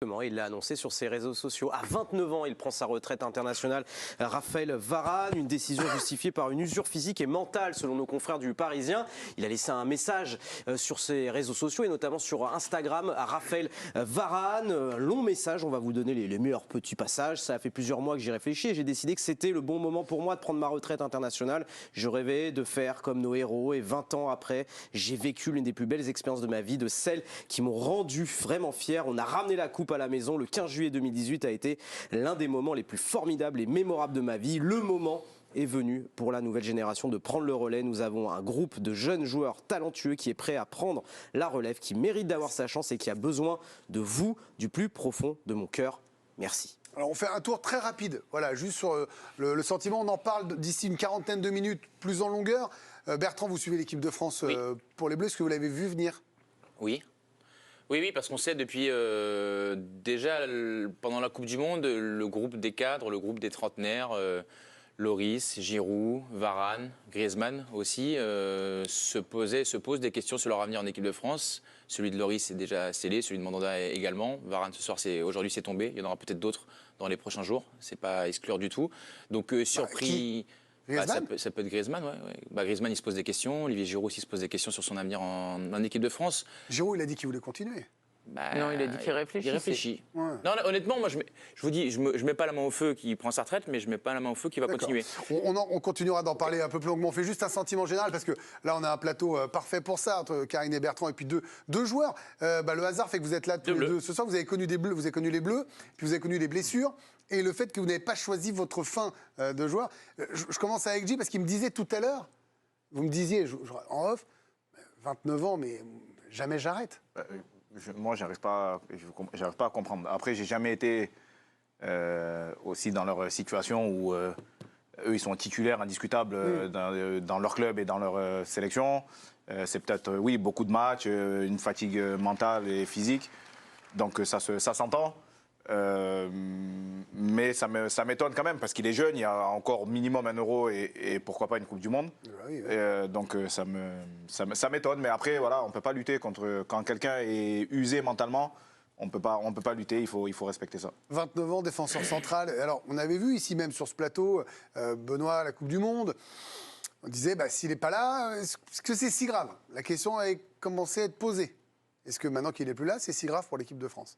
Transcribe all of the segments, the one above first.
Il l'a annoncé sur ses réseaux sociaux. À 29 ans, il prend sa retraite internationale. Raphaël Varane, une décision justifiée par une usure physique et mentale, selon nos confrères du Parisien. Il a laissé un message sur ses réseaux sociaux et notamment sur Instagram à Raphaël Varane. Un long message, on va vous donner les meilleurs petits passages. Ça a fait plusieurs mois que j'y réfléchis et j'ai décidé que c'était le bon moment pour moi de prendre ma retraite internationale. Je rêvais de faire comme nos héros et 20 ans après, j'ai vécu l'une des plus belles expériences de ma vie, de celles qui m'ont rendu vraiment fier. On a ramené la coupe à la maison. Le 15 juillet 2018 a été l'un des moments les plus formidables et mémorables de ma vie. Le moment est venu pour la nouvelle génération de prendre le relais. Nous avons un groupe de jeunes joueurs talentueux qui est prêt à prendre la relève, qui mérite d'avoir sa chance et qui a besoin de vous, du plus profond de mon cœur. Merci. Alors on fait un tour très rapide, voilà, juste sur le sentiment. On en parle d'ici une quarantaine de minutes, plus en longueur. Bertrand, vous suivez l'équipe de France pour les Bleus. Est-ce que vous l'avez vu venir? Oui. Oui, parce qu'on sait depuis déjà pendant la Coupe du Monde, le groupe des cadres, le groupe des trentenaires, Lloris, Giroud, Varane, Griezmann aussi, se posent des questions sur leur avenir en équipe de France. Celui de Lloris est déjà scellé, celui de Mandanda également. Varane ce soir, aujourd'hui c'est tombé. Il y en aura peut-être d'autres dans les prochains jours. C'est pas à exclure du tout. Donc surpris. Ça peut être Griezmann, ouais. Griezmann, il se pose des questions. Olivier Giroud aussi se pose des questions sur son avenir en équipe de France. Giroud, il a dit qu'il voulait continuer. Non, il a dit qu'il réfléchit. Il réfléchit. Ouais. Non, honnêtement, moi, je vous dis, je mets pas la main au feu qui prend sa retraite, mais je mets pas la main au feu qui va continuer. On continuera d'en parler un peu plus longuement. On fait juste un sentiment général parce que là, on a un plateau parfait pour ça entre Karine et Bertrand et puis deux joueurs. Le hasard fait que vous êtes là tous les deux ce soir. Vous avez connu des Bleus, vous avez connu les Bleus, puis vous avez connu les blessures et le fait que vous n'avez pas choisi votre fin de joueur. Je commence avec J parce qu'il me disait tout à l'heure, vous me disiez en off, 29 ans, mais jamais j'arrête. Moi, j'arrive pas à comprendre. Après, j'ai jamais été aussi dans leur situation où eux, ils sont titulaires indiscutables dans leur club et dans leur sélection. C'est peut-être, oui, beaucoup de matchs, une fatigue mentale et physique. Donc, ça s'entend. Mais ça m'étonne quand même parce qu'il est jeune, il y a encore minimum 1 Euro et pourquoi pas une Coupe du Monde. Oui. Donc ça m'étonne, mais après voilà, on peut pas lutter contre quand quelqu'un est usé mentalement. On peut pas lutter, il faut respecter ça. 29 ans, défenseur central. Alors on avait vu ici même sur ce plateau Benoît la Coupe du Monde. On disait s'il n'est pas là, est-ce que c'est si grave? La question a commencé à être posée. Est-ce que maintenant qu'il n'est plus là, c'est si grave pour l'équipe de France?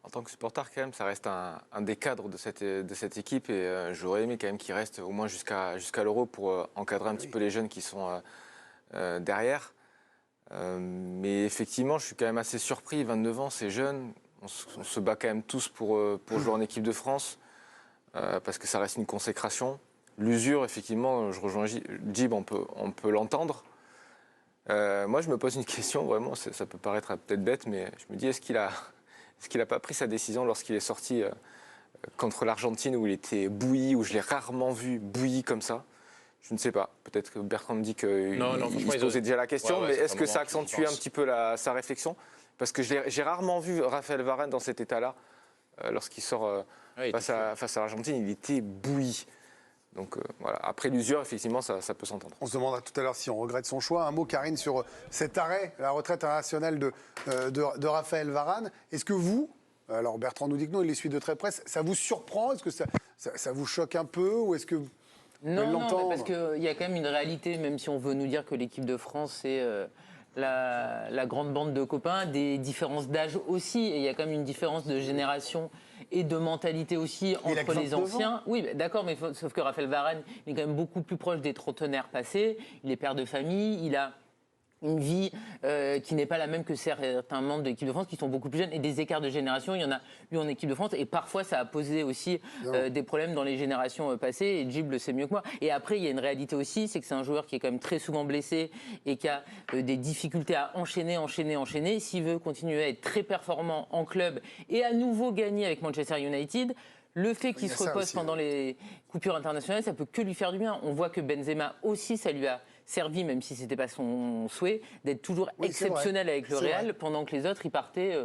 En tant que supporter, quand même, ça reste un des cadres de cette équipe et j'aurais aimé quand même qu'il reste au moins jusqu'à l'Euro pour encadrer un petit peu les jeunes qui sont derrière. Mais effectivement, je suis quand même assez surpris. 29 ans, c'est jeune. On se bat quand même tous pour jouer en équipe de France parce que ça reste une consécration. L'usure, effectivement, je rejoins Jib, on peut l'entendre. Moi, je me pose une question, vraiment, ça peut paraître peut-être bête, mais je me dis, est-ce qu'il n'a pas pris sa décision lorsqu'il est sorti contre l'Argentine où il était bouilli, où je l'ai rarement vu bouilli comme ça? Je ne sais pas. Peut-être que Bertrand me dit qu'il se posait déjà la question, mais est-ce que ça accentue un petit peu sa réflexion? Parce que j'ai rarement vu Raphaël Varane dans cet état-là. Lorsqu'il sort face à l'Argentine, il était bouilli. Donc voilà. Après l'usure, effectivement, ça peut s'entendre. On se demandera tout à l'heure si on regrette son choix. Un mot, Karine, sur cet arrêt, la retraite internationale de Raphaël Varane. Est-ce que vous, alors Bertrand nous dit que non, il les suit de très près, ça vous surprend? Est-ce que ça vous choque un peu? Ou est-ce que Non, parce qu'il y a quand même une réalité, même si on veut nous dire que l'équipe de France, c'est la grande bande de copains, des différences d'âge aussi, et il y a quand même une différence de génération et de mentalité aussi entre les anciens. Oui, d'accord, mais sauf que Raphaël Varane est quand même beaucoup plus proche des trentenaires passés, il est père de famille, il a une vie qui n'est pas la même que certains membres de l'équipe de France qui sont beaucoup plus jeunes, et des écarts de génération, il y en a eu en équipe de France, et parfois ça a posé aussi des problèmes dans les générations passées, et Jib le sait mieux que moi. Et après, il y a une réalité aussi, c'est que c'est un joueur qui est quand même très souvent blessé et qui a des difficultés à enchaîner. S'il veut continuer à être très performant en club et à nouveau gagner avec Manchester United, le fait qu'il se repose pendant les coupures internationales, ça peut que lui faire du bien. On voit que Benzema aussi, ça lui a servi, même si ce n'était pas son souhait, d'être toujours exceptionnel avec le Real, pendant que les autres, ils partaient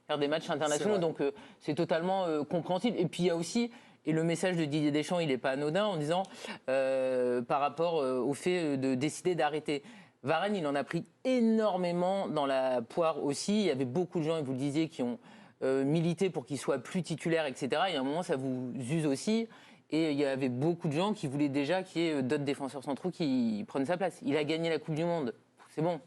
faire des matchs internationaux. Donc c'est totalement compréhensible. Et puis il y a aussi, et le message de Didier Deschamps, il n'est pas anodin, en disant, par rapport au fait de décider d'arrêter. Varane, il en a pris énormément dans la poire aussi. Il y avait beaucoup de gens, et vous le disiez, qui ont milité pour qu'il soit plus titulaire, etc. Et à un moment, ça vous use aussi. Et il y avait beaucoup de gens qui voulaient déjà qu'il y ait d'autres défenseurs centraux qui prennent sa place. Il a gagné la Coupe du Monde. C'est bon.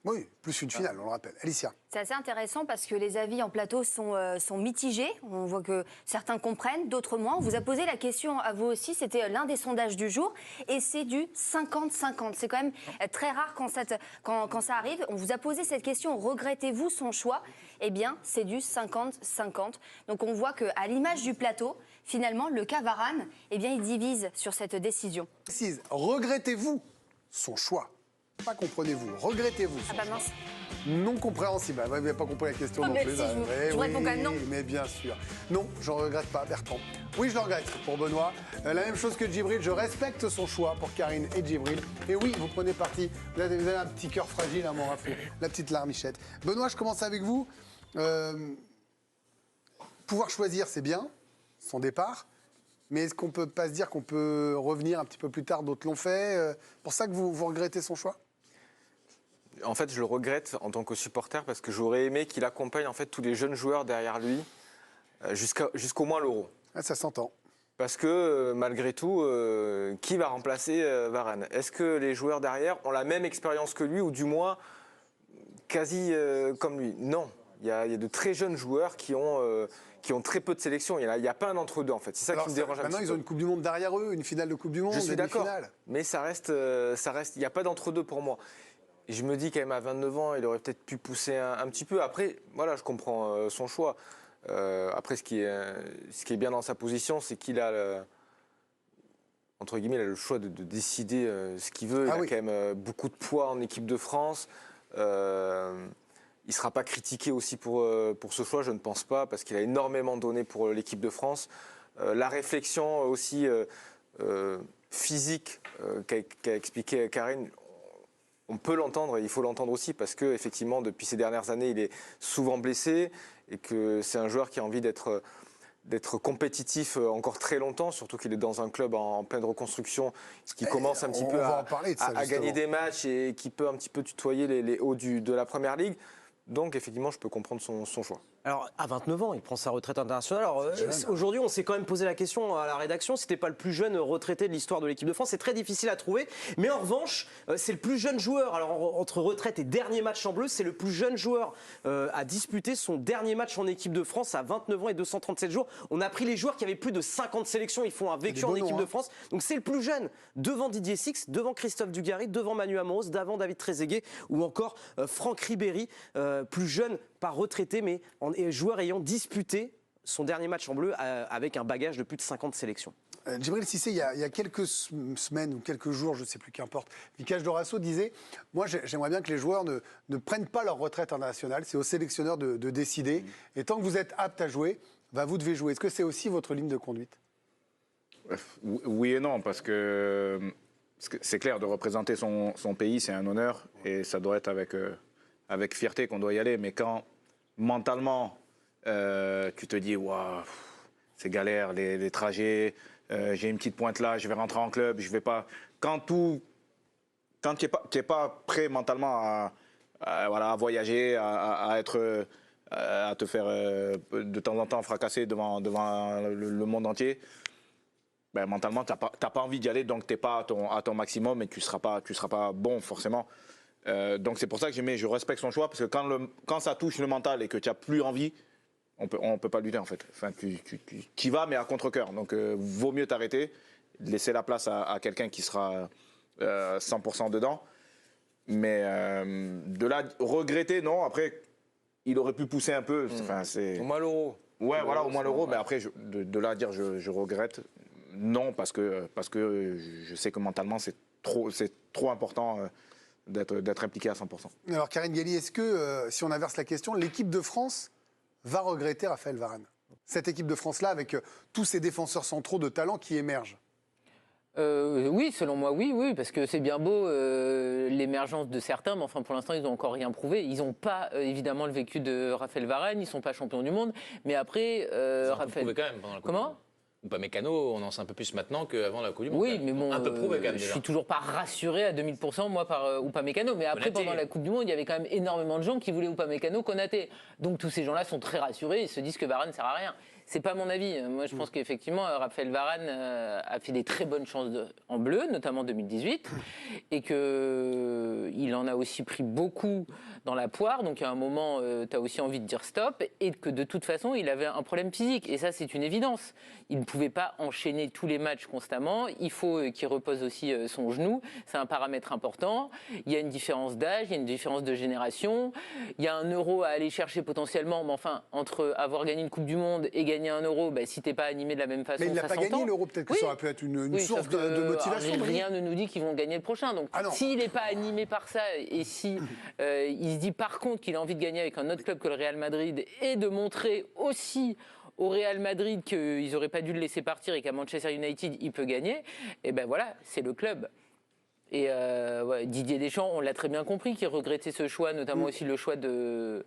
Oui, plus une finale, on le rappelle. Alicia. C'est assez intéressant parce que les avis en plateau sont mitigés. On voit que certains comprennent, d'autres moins. On vous a posé la question à vous aussi. C'était l'un des sondages du jour. Et c'est du 50-50. C'est quand même très rare quand ça arrive. On vous a posé cette question. Regrettez-vous son choix? Eh bien, c'est du 50-50. Donc on voit qu'à l'image du plateau, finalement, le cas Varane, eh bien, il divise sur cette décision. Précise, regrettez-vous son choix? Pas comprenez-vous, regrettez-vous son Ah bah choix? mince. Non compréhensible. Vous n'avez pas compris la question non mais plus. si, je oui, réponds quand même non. Mais bien sûr. Non, je ne regrette pas, Bertrand. Oui, je le regrette pour Benoît. La même chose que Djibril, je respecte son choix pour Karine et Djibril. Et oui, vous prenez parti. Vous avez un petit cœur fragile à mon rafle, la petite larmichette. Benoît, je commence avec vous. Pouvoir choisir, c'est bien, son départ. Mais est-ce qu'on ne peut pas se dire qu'on peut revenir un petit peu plus tard? D'autres l'ont fait. Pour ça que vous regrettez son choix? En fait, je le regrette en tant que supporter parce que j'aurais aimé qu'il accompagne en fait tous les jeunes joueurs derrière lui jusqu'au moins l'Euro. Ah, ça s'entend. Parce que malgré tout, qui va remplacer Varane? Est-ce que les joueurs derrière ont la même expérience que lui ou du moins quasi comme lui? Non. Il y a de très jeunes joueurs qui ont très peu de sélection. Il n'y a pas un entre-deux en fait. C'est ça qui me dérange un petit peu. Maintenant, ils ont une Coupe du Monde derrière eux, une finale de Coupe du Monde. Je suis d'accord. Finale. Mais ça reste. Il n'y a pas d'entre-deux pour moi. Et je me dis quand même à 29 ans, il aurait peut-être pu pousser un petit peu. Après, voilà, je comprends son choix. Après, ce qui est bien dans sa position, c'est qu'il a, entre guillemets, il a le choix de décider ce qu'il veut. Il a quand même beaucoup de poids en équipe de France. Il ne sera pas critiqué aussi pour ce choix, je ne pense pas, parce qu'il a énormément donné pour l'équipe de France. La réflexion aussi physique qu'a expliqué Karine, on peut l'entendre et il faut l'entendre aussi parce qu'effectivement, depuis ces dernières années, il est souvent blessé et que c'est un joueur qui a envie d'être compétitif encore très longtemps, surtout qu'il est dans un club en pleine reconstruction, qui commence un petit peu à gagner des matchs et qui peut un petit peu tutoyer les hauts de la Première Ligue. Donc, effectivement, je peux comprendre son choix. Alors, à 29 ans, il prend sa retraite internationale. Alors, aujourd'hui, on s'est quand même posé la question à la rédaction, c'était pas le plus jeune retraité de l'histoire de l'équipe de France. C'est très difficile à trouver. Mais en revanche, c'est le plus jeune joueur. Alors, entre retraite et dernier match en bleu, c'est le plus jeune joueur à disputer son dernier match en équipe de France à 29 ans et 237 jours. On a pris les joueurs qui avaient plus de 50 sélections. Ils font un vécu en équipe de France. Donc, c'est le plus jeune. Devant Didier Six, devant Christophe Dugarry, devant Manu Amoros, devant David Trezeguet ou encore Franck Ribéry. Plus jeune, pas retraité, mais joueur ayant disputé son dernier match en bleu avec un bagage de plus de 50 sélections. Djibril Cissé, il y a quelques semaines ou quelques jours, je ne sais plus, qu'importe, Vicage Dorasso disait « Moi, j'aimerais bien que les joueurs ne prennent pas leur retraite internationale, c'est aux sélectionneurs de décider. Et tant que vous êtes apte à jouer, vous devez jouer. » Est-ce que c'est aussi votre ligne de conduite? Oui et non, parce que c'est clair, de représenter son pays, c'est un honneur et ça doit être avec fierté qu'on doit y aller. Mais quand mentalement, tu te dis, waouh, c'est galère, les trajets, j'ai une petite pointe là, je vais rentrer en club, je vais pas. Quand tu n'es pas prêt mentalement à voyager, à te faire de temps en temps fracasser devant le monde entier, ben, mentalement, tu n'as pas envie d'y aller, donc tu n'es pas à ton maximum et tu ne seras pas bon forcément. Donc c'est pour ça que je respecte son choix, parce que quand ça touche le mental et que tu n'as plus envie, on peut pas lutter en fait. Enfin, tu y vas mais à contre-cœur. Donc vaut mieux t'arrêter, laisser la place à quelqu'un qui sera 100% dedans. Mais de là, regretter, non. Après, il aurait pu pousser un peu. Enfin, au moins l'Euro. Ouais, voilà, au moins l'Euro. Mais après, de là à dire je regrette, non, parce que je sais que mentalement, c'est trop important d'être impliqué à 100%. Alors, Karine Galli, est-ce que, si on inverse la question, l'équipe de France va regretter Raphaël Varane? Cette équipe de France-là, avec tous ces défenseurs centraux de talent qui émergent? Oui, selon moi, oui, parce que c'est bien beau l'émergence de certains, mais enfin pour l'instant ils n'ont encore rien prouvé. Ils n'ont pas évidemment le vécu de Raphaël Varane, ils ne sont pas champions du monde, mais après Ils ont Raphaël. prouvé quand même pendant la Coupe. Comment? Upamecano, on en sait un peu plus maintenant qu'avant la Coupe du Monde. Oui, mais bon, un peu prouvé quand même je déjà. suis toujours pas rassuré à 2000% moi par Upamecano. Mais après, Konaté. pendant la Coupe du Monde, il y avait quand même énormément de gens qui voulaient Upamecano, Konaté. Donc tous ces gens-là sont très rassurés. Ils se disent que Varane sert à rien. C'est pas mon avis. Moi, je pense qu'effectivement, Raphaël Varane a fait des très bonnes chances en bleu, notamment en 2018, et qu'il en a aussi pris beaucoup dans la poire. Donc à un moment, tu as aussi envie de dire stop, et que de toute façon, il avait un problème physique. Et ça, c'est une évidence. Il ne pouvait pas enchaîner tous les matchs constamment. Il faut qu'il repose aussi son genou. C'est un paramètre important. Il y a une différence d'âge, il y a une différence de génération. Il y a un euro à aller chercher potentiellement. Mais enfin, entre avoir gagné une Coupe du Monde et gagner un euro, si t'es pas animé de la même façon, Mais il n'a ça pas s'entend. gagné l'Euro, peut-être que ça aurait pu être une source sauf que, de motivation. Rien ne nous dit qu'ils vont gagner le prochain. Donc, s'il n'est pas animé par ça, et si il se dit par contre qu'il a envie de gagner avec un autre club que le Real Madrid et de montrer aussi au Real Madrid qu'ils n'auraient pas dû le laisser partir et qu'à Manchester United il peut gagner, et ben voilà, c'est le club. Et Didier Deschamps, on l'a très bien compris, qu'il regrettait ce choix, notamment aussi le choix de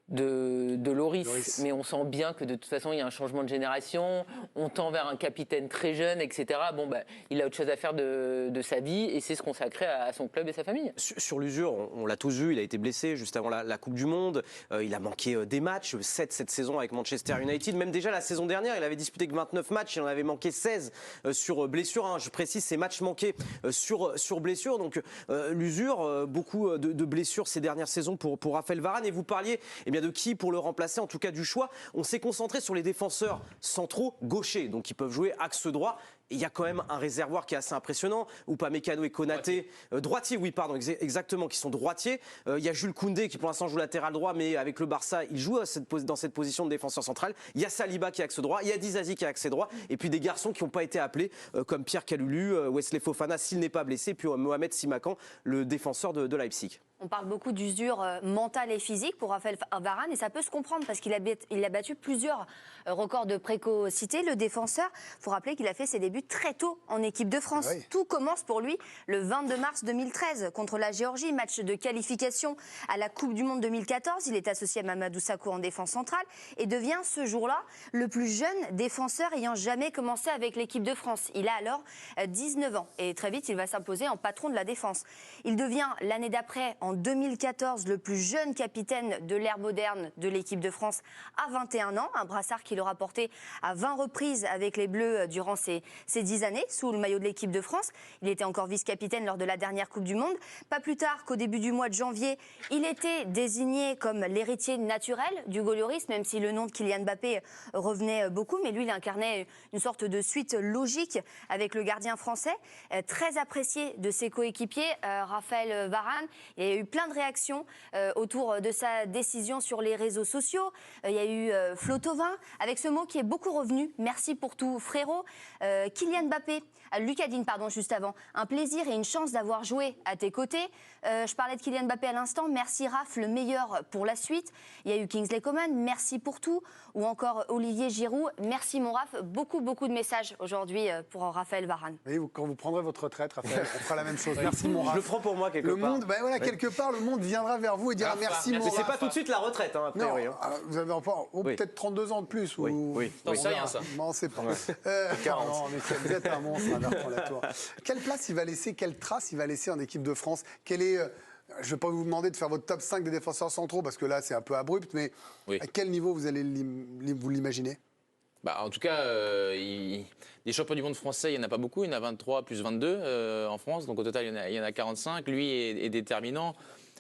Loris. Mais on sent bien que de toute façon il y a un changement de génération, on tend vers un capitaine très jeune, etc. Bon, il a autre chose à faire de sa vie et c'est se consacrer à son club et sa famille. Sur l'usure, on l'a tous vu, il a été blessé juste avant la Coupe du Monde, il a manqué des matchs, 7 cette saison avec Manchester United, même déjà la saison dernière il avait disputé que 29 matchs, il en avait manqué 16 sur blessure, hein. Je précise ces matchs manqués sur blessure, donc l'usure, beaucoup de blessures ces dernières saisons pour Raphaël Varane. Et vous parliez de qui pour le remplacer, en tout cas du choix. On s'est concentré sur les défenseurs centraux gauchers, donc qui peuvent jouer axe droit. Et il y a quand même un réservoir qui est assez impressionnant. Upamecano et Konaté, droitier, oui, pardon, exactement, qui sont droitiers. Il y a Jules Koundé qui pour l'instant joue latéral droit, mais avec le Barça, il joue dans cette position de défenseur central. Il y a Saliba qui est axe droit, il y a Dizazi qui est axe droit, et puis des garçons qui n'ont pas été appelés, comme Pierre Kalulu, Wesley Fofana, s'il n'est pas blessé, puis Mohamed Simakan, le défenseur de Leipzig. On parle beaucoup d'usure mentale et physique pour Raphaël Varane et ça peut se comprendre parce qu'il a battu plusieurs records de précocité. Le défenseur, il faut rappeler qu'il a fait ses débuts très tôt en équipe de France. Oui. Tout commence pour lui le 22 mars 2013 contre la Géorgie, match de qualification à la Coupe du Monde 2014. Il est associé à Mamadou Sakho en défense centrale et devient ce jour-là le plus jeune défenseur ayant jamais commencé avec l'équipe de France. Il a alors 19 ans et très vite il va s'imposer en patron de la défense. Il devient l'année d'après, en 2014, le plus jeune capitaine de l'ère moderne de l'équipe de France à 21 ans, un brassard qu'il aura porté à 20 reprises avec les Bleus durant ces 10 années sous le maillot de l'équipe de France. Il était encore vice-capitaine lors de la dernière Coupe du Monde. Pas plus tard qu'au début du mois de janvier, il était désigné comme l'héritier naturel d'Hugo Lloris, même si le nom de Kylian Mbappé revenait beaucoup, mais lui il incarnait une sorte de suite logique avec le gardien français, très apprécié de ses coéquipiers, Raphaël Varane. Il y a eu plein de réactions autour de sa décision sur les réseaux sociaux. Il y a eu Flo Thauvin, avec ce mot qui est beaucoup revenu. Merci pour tout, frérot. Kylian Mbappé, Lucas Digne, pardon, juste avant. Un plaisir et une chance d'avoir joué à tes côtés. Je parlais de Kylian Mbappé à l'instant. Merci Raph, le meilleur pour la suite. Il y a eu Kingsley Coman, merci pour tout. Ou encore Olivier Giroud, merci mon Raph. Beaucoup de messages aujourd'hui pour Raphaël Varane. Et quand vous prendrez votre retraite, Raphaël, on fera la même chose. Merci mon Raph. Je le prends pour moi quelque part. Monde, voilà, quelque part, le monde viendra vers vous et dira merci mon Raph. Mais c'est pas tout de suite la retraite, hein, a priori. Non, vous avez encore peut-être 32 ans de plus. Oui. Non, c'est rien ça. Non, c'est pas. Non, mais vous êtes un monstre, hein, Bertrand Latour. Quelle place il va laisser, quelle trace il va laisser en équipe de France? Quelle est, je ne vais pas vous demander de faire votre top 5 des défenseurs centraux parce que là c'est un peu abrupt, mais à quel niveau vous allez vous l'imaginer? En tout cas, des champions du monde français, il n'y en a pas beaucoup. Il y en a 23 plus 22 en France. Donc au total, il y en a 45. Lui est déterminant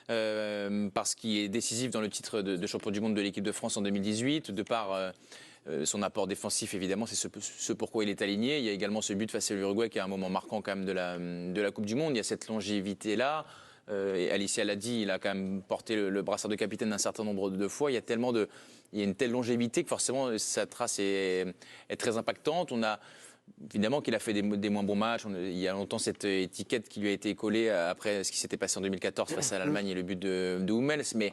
parce qu'il est décisif dans le titre de champion du monde de l'équipe de France en 2018. De par son apport défensif, évidemment, c'est ce pourquoi il est aligné. Il y a également ce but face à l'Uruguay qui est un moment marquant quand même de la Coupe du Monde. Il y a cette longévité-là. Et Alicia l'a dit, il a quand même porté le brassard de capitaine un certain nombre de fois. Il y a une telle longévité que forcément sa trace est très impactante. On a évidemment qu'il a fait des moins bons matchs. Il y a longtemps cette étiquette qui lui a été collée après ce qui s'était passé en 2014 face à l'Allemagne et le but de Hummels. Mais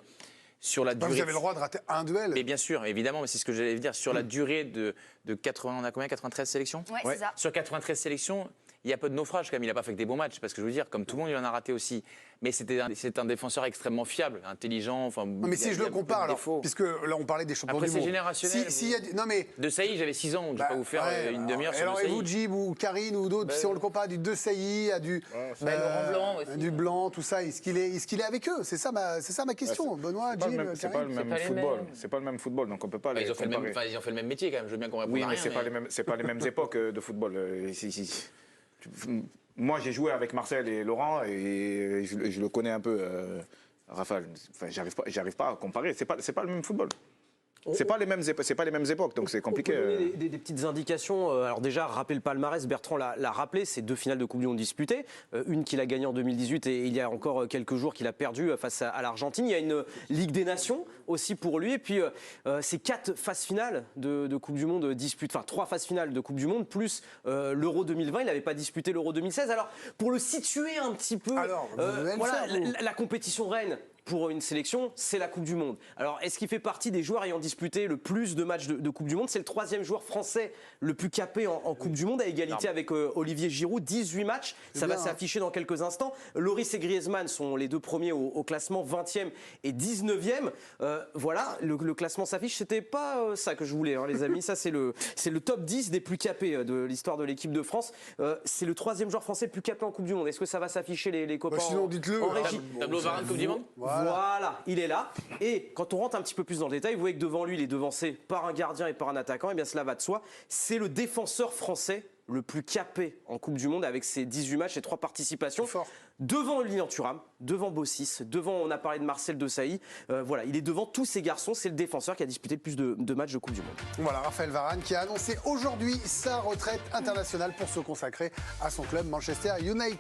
sur la durée, vous avez le droit de rater un duel. Mais bien sûr, évidemment, mais c'est ce que j'allais dire. Sur la durée de 80, on a combien, 93 sélections? Ouais, c'est ça. Sur 93 sélections, il y a peu de naufrages quand même. Il n'a pas fait que des bons matchs, parce que je veux dire, comme tout le monde, il en a raté aussi. Mais c'est un défenseur extrêmement fiable, intelligent. Enfin, non, mais si je le compare, alors, puisque là on parlait des champions après, du monde. Après c'est générationnel. Non mais De Sailly, j'avais 6 ans, donc je vais pas vous faire une demi-heure sur alors, De Sailly. Et vous, Jib ou Karine ou d'autres, si on le compare du De Sailly à du Laurent Blanc aussi, du Blanc, tout ça, est-ce qu'il est avec eux? C'est ça ma question. Benoît, Jib, c'est pas le même football. C'est pas le même football, donc on peut pas les comparer. Ils ont fait le même métier quand même. Je veux bien qu'on réponde. Oui, mais c'est pas les mêmes époques de football. Moi, j'ai joué avec Marcel et Laurent et je le connais un peu, Raphaël. Enfin, j'arrive pas à comparer. C'est pas le même football. C'est pas les mêmes époques, donc c'est compliqué. On peut donner des petites indications. Alors déjà, rappelez le palmarès, Bertrand l'a rappelé, c'est 2 finales de Coupe du Monde disputées. Une qu'il a gagnée en 2018 et il y a encore quelques jours qu'il a perdu face à l'Argentine. Il y a une Ligue des Nations aussi pour lui. Et puis, c'est 4 phases finales de Coupe du Monde disputées. Enfin, 3 phases finales de Coupe du Monde, plus l'Euro 2020. Il n'avait pas disputé l'Euro 2016. Alors, pour le situer un petit peu, voilà, la compétition reine pour une sélection, c'est la Coupe du Monde. Alors, est-ce qu'il fait partie des joueurs ayant disputé le plus de matchs de Coupe du Monde? C'est le 3e joueur français le plus capé en Coupe du Monde, à égalité avec Olivier Giroud, 18 matchs. Ça va s'afficher dans quelques instants. Loris et Griezmann sont les 2 premiers au classement, 20e et 19e. Voilà, le classement s'affiche. C'était pas ça que je voulais, hein, les amis. Ça, c'est le top 10 des plus capés de l'histoire de l'équipe de France. C'est le 3e joueur français le plus capé en Coupe du Monde. Est-ce que ça va s'afficher, les copains? Sinon, dites-le. En régie. Tableau Varane Coupe du Monde. Voilà, il est là. Et quand on rentre un petit peu plus dans le détail, vous voyez que devant lui, il est devancé par un gardien et par un attaquant. Et bien cela va de soi. C'est le défenseur français le plus capé en Coupe du Monde avec ses 18 matchs et 3 participations. Devant Lilian Thuram, devant Bossis, devant, on a parlé de Marcel Desailly. Voilà, il est devant tous ces garçons. C'est le défenseur qui a disputé le plus de matchs de Coupe du Monde. Voilà, Raphaël Varane qui a annoncé aujourd'hui sa retraite internationale pour se consacrer à son club Manchester United.